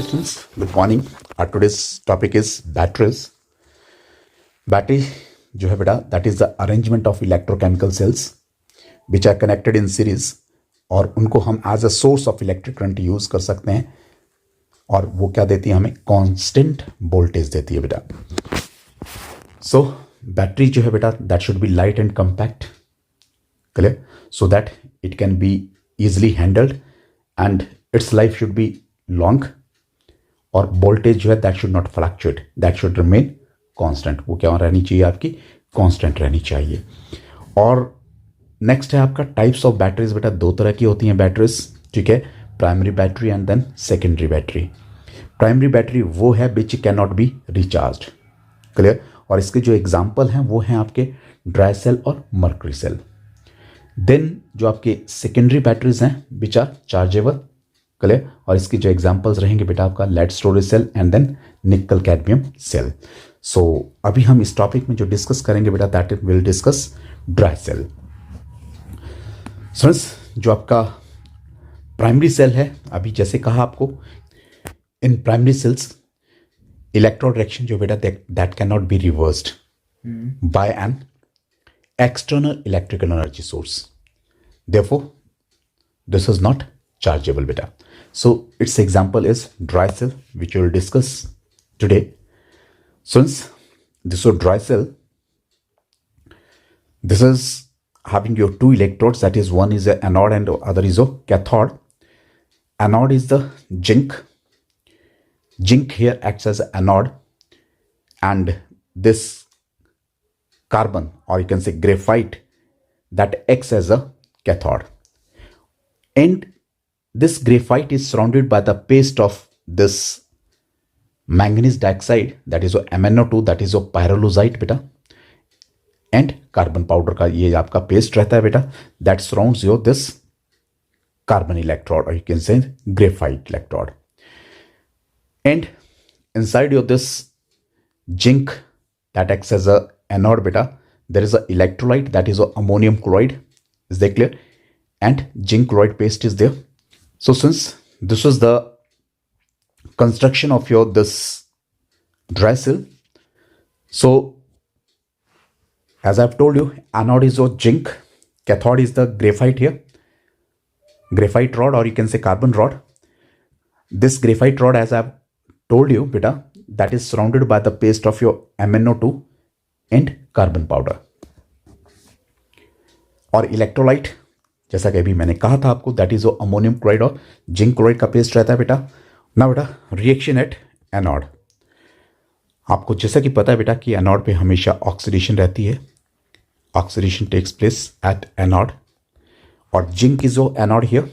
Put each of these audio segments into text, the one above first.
Okay, students, good morning. Our today's topic is batteries. Battery जो है बेटा, that is the arrangement of electrochemical cells which are connected in series, और उनको हम as a source of electric current use कर सकते हैं, और वो क्या देती है हमें, कांस्टेंट वोल्टेज देती है बेटा. सो बैटरी जो है बेटा, that should be light and compact, clear, so that it can be easily handled and it's life should be long, और वोल्टेज जो है that should not fluctuate, that should remain constant. वो क्या रहनी चाहिए आपकी, कांस्टेंट रहनी चाहिए. और नेक्स्ट है आपका टाइप्स ऑफ बैटरीज बेटा. दो तरह की होती हैं बैटरीज, ठीक है, primary battery and then secondary battery. Primary battery वो है which can not be recharged, clear, और इसके जो एग्जाम्पल हैं वो हैं आपके ड्राई सेल और मर्करी सेल. देन जो आपके सेकेंडरी बैटरीज हैं विच आर चार्जेबल, क्लियर, और इसकी जो एग्जांपल्स रहेंगे बेटा आपका lead storage cell and then nickel cadmium cell. So अभी हम इस टॉपिक में जो डिस्कस करेंगे बेटा, that will discuss dry cell. Friends, जो आपका प्राइमरी सेल है, अभी जैसे कहा आपको, in primary cells electron direction जो बेटा that can not be reversed by an external electrical energy source, therefore this is not chargeable beta. So its example is dry cell, which we will discuss today. Since this is dry cell, this is having your two electrodes, that is one is a anode and other is a cathode. Anode is the zinc. Zinc here acts as an anode, and this carbon, or you can say graphite, that acts as a cathode. And this graphite is surrounded by the paste of this manganese dioxide, that is MnO2, that is pyrolusite beta, and carbon powder का ये आपका paste रहता है बेटा, that surrounds your this carbon electrode, or you can say graphite electrode. And inside your this zinc that acts as a anode beta, there is a electrolyte, that is ammonium chloride. Is that clear? And zinc chloride paste is there. So since this was the construction of your this dry cell, so as I've told you, anode is your zinc, cathode is the graphite here, graphite rod, or you can say carbon rod. This graphite rod, as I've told you beta, that is surrounded by the paste of your MnO2 and carbon powder. और electrolyte, जैसा कि अभी मैंने कहा था आपको, that is ammonium chloride और zinc chloride का पेस्ट रहता है बेटा. ना बेटा, रिएक्शन एट एनोड, आपको जैसा कि पता है बेटा कि एनोड पे हमेशा ऑक्सीडेशन रहती है. Oxidation takes place at anode, और जिंक इज जो एनोड हियर,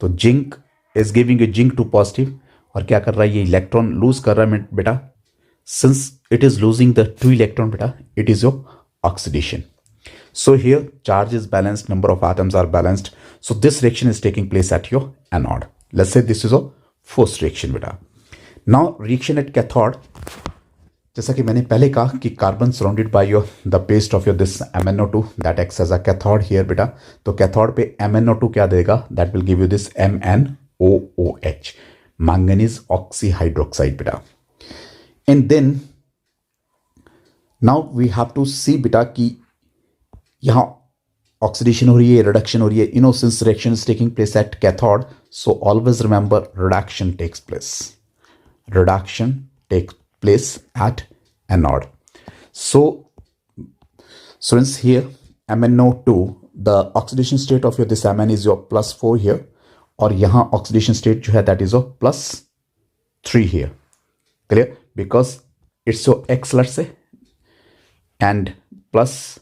तो zinc is giving a zinc two positive, और क्या कर रहा है, ये इलेक्ट्रॉन लूज कर रहा है बेटा. Since it is losing the two electron बेटा, it is your oxidation. So here charge is balanced, number of atoms are balanced. So this reaction is taking place at your anode. Let's say this is a first reaction beta. Now reaction at cathode, जैसा कि मैंने पहले कहा कि carbon surrounded by your the paste of your this MnO2 that acts as a cathode here बेटा. तो cathode पे MnO2 क्या देगा, that will give you this MnOOH, manganese oxyhydroxide बेटा. And then now we have to see बेटा कि यहाँ oxidation हो रही है, रिडक्शन हो रही है. You know, since reaction is taking place at cathode, so always remember reduction takes place. Reduction takes place at anode. So students, here MnO2, the oxidation state of your this Mn is your +4 here, और यहाँ oxidation state जो है that is your +3 here, clear, because it's your X let's say, and plus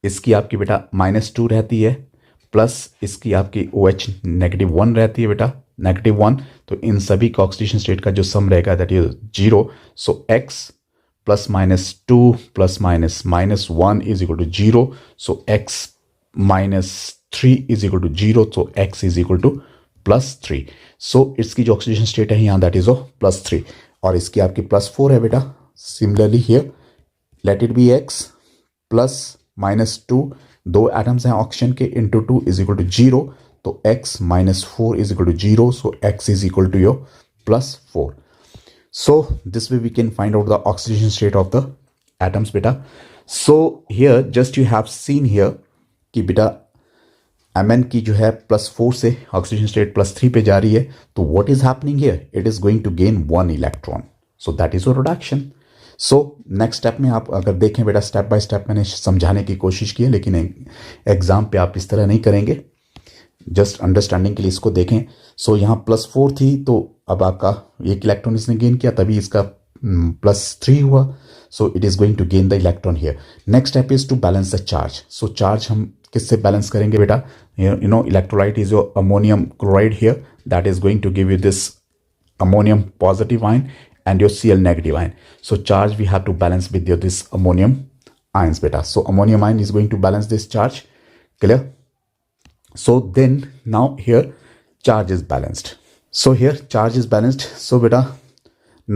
इसकी आपकी बेटा -2 रहती है, plus इसकी आपकी OH -1 रहती है बेटा, -1. तो इन सभी का ऑक्सीडेशन स्टेट का जो सम रहेगा that is 0. So X + -2 + -1 is equal to 0. So X -3 is equal to 0. So X is equal to +3. सो इसकी जो ऑक्सीडेशन स्टेट है यहाँ दैट इज +3, और इसकी आपकी +4 है बेटा. Similarly here let it be X +-2, दो एटम्स हैं ऑक्सीजन के, इंटू 2 इज इक्वल टू 0. तो x -4 is equal to 0. So x is equal to your +4. So this way we can find out the oxidation state of the atoms beta. So here just you have seen here कि बेटा Mn की जो है +4 से oxygen state +3 पे जा रही है, तो what is happening here, it is going to gain 1 electron, so that is a reduction. So next step में आप अगर देखें बेटा, स्टेप बाय स्टेप मैंने समझाने की कोशिश की है, लेकिन एग्जाम पे आप इस तरह नहीं करेंगे, जस्ट अंडरस्टैंडिंग के लिए इसको देखें. सो यहाँ +4 थी, तो अब आपका 1 इलेक्ट्रॉन इसने गेन किया, तभी इसका +3 हुआ. So it is going to gain the electron here. Next step is to balance the charge. So charge हम किससे बैलेंस करेंगे बेटा, you know electrolyte is your ammonium chloride here, that is going to give you this ammonium positive ion and your Cl negative ion. So charge we have to balance with your this ammonium ions beta. So ammonium ion is going to balance this charge. Clear? So then now here charge is balanced. So here charge is balanced. So beta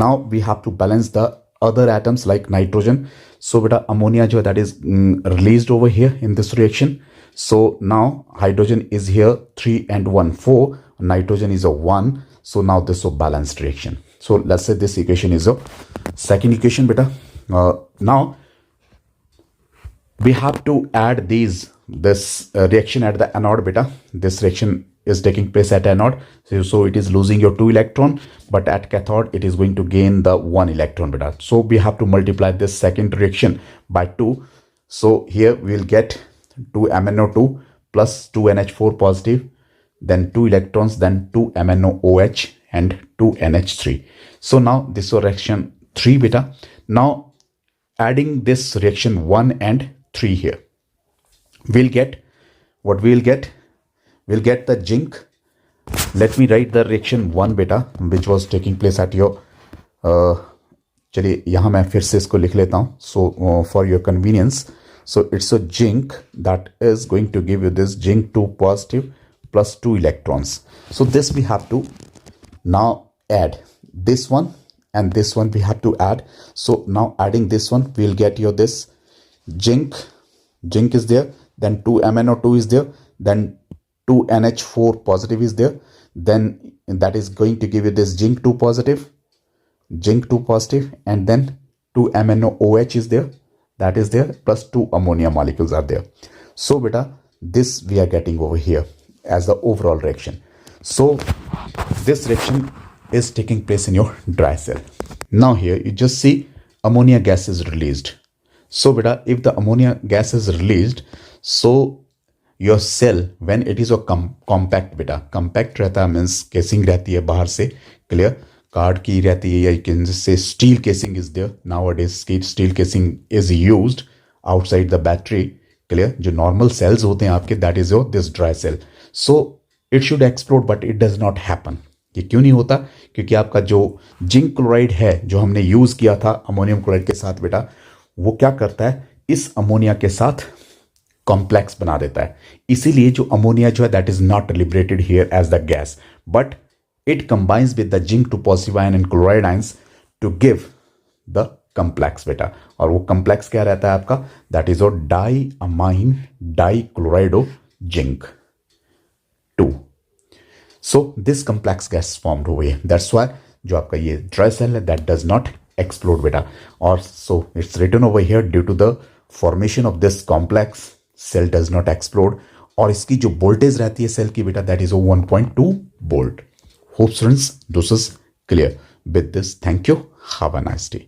now we have to balance the other atoms like nitrogen. So beta ammonia jo that is released over here in this reaction. So now hydrogen is here 3 and 1 4, nitrogen is a 1. So now this is a balanced reaction. So let's say this equation is a second equation beta. Now we have to add this reaction at the anode beta. This reaction is taking place at anode, so it is losing your 2 electron, but at cathode it is going to gain the 1 electron beta. So we have to multiply this second reaction by 2. So here we will get 2MnO2 plus 2NH4 positive, then 2 electrons, then 2 MnOH and 2 NH3. So now this is reaction 3 beta. Now adding this reaction 1 and 3 here, we'll get what we'll get. We'll get the zinc. Let me write the reaction 1 beta which was taking place at your चलिए यहाँ मैं फिर से इसको लिख लेता हूँ. So for your convenience, so it's a zinc that is going to give you this zinc 2 positive plus 2 electrons. So this we have to now add this one and this one we have to add. So now adding this one, we'll get your this zinc is there, then 2MnO2 is there, then 2NH4 positive is there, then that is going to give you this zinc 2 positive, and then 2MnOH is there, that is there, plus 2 ammonia molecules are there. So beta this we are getting over here as the overall reaction. So this reaction is taking place in your dry cell. Now here you just see ammonia gas is released. So beta if the ammonia gas is released, so your cell when it is a compact beta, compact रहता है means casing रहती है बाहर से, clear, card की रहती है, या you can just say steel casing is there. Nowadays steel casing is used outside the battery, clear. जो normal cells होते हैं आपके, that is your this dry cell. So it should explode but it does not happen. ये क्यों नहीं होता, क्योंकि आपका जो जिंक क्लोराइड है जो हमने यूज किया था अमोनियम क्लोराइड के साथ बेटा, वो क्या करता है, इस अमोनिया के साथ कॉम्प्लेक्स बना देता है. इसीलिए जो अमोनिया जो है that is not liberated here as the gas, but it combines with the zinc 2 positive ion and chloride ions to give the complex beta. और वो complex क्या रहता है आपका, that is a diamine dichlorido zinc 2. So this complex gas formed over here. That's why जो आपका ये dry cell है that does not explode beta. और so it's written over here due to the formation of this complex cell does not explode. और इसकी जो voltage रहती है सेल की बेटा that is a 1.2 volt. Hope students this is clear. With this, thank you. Have a nice day.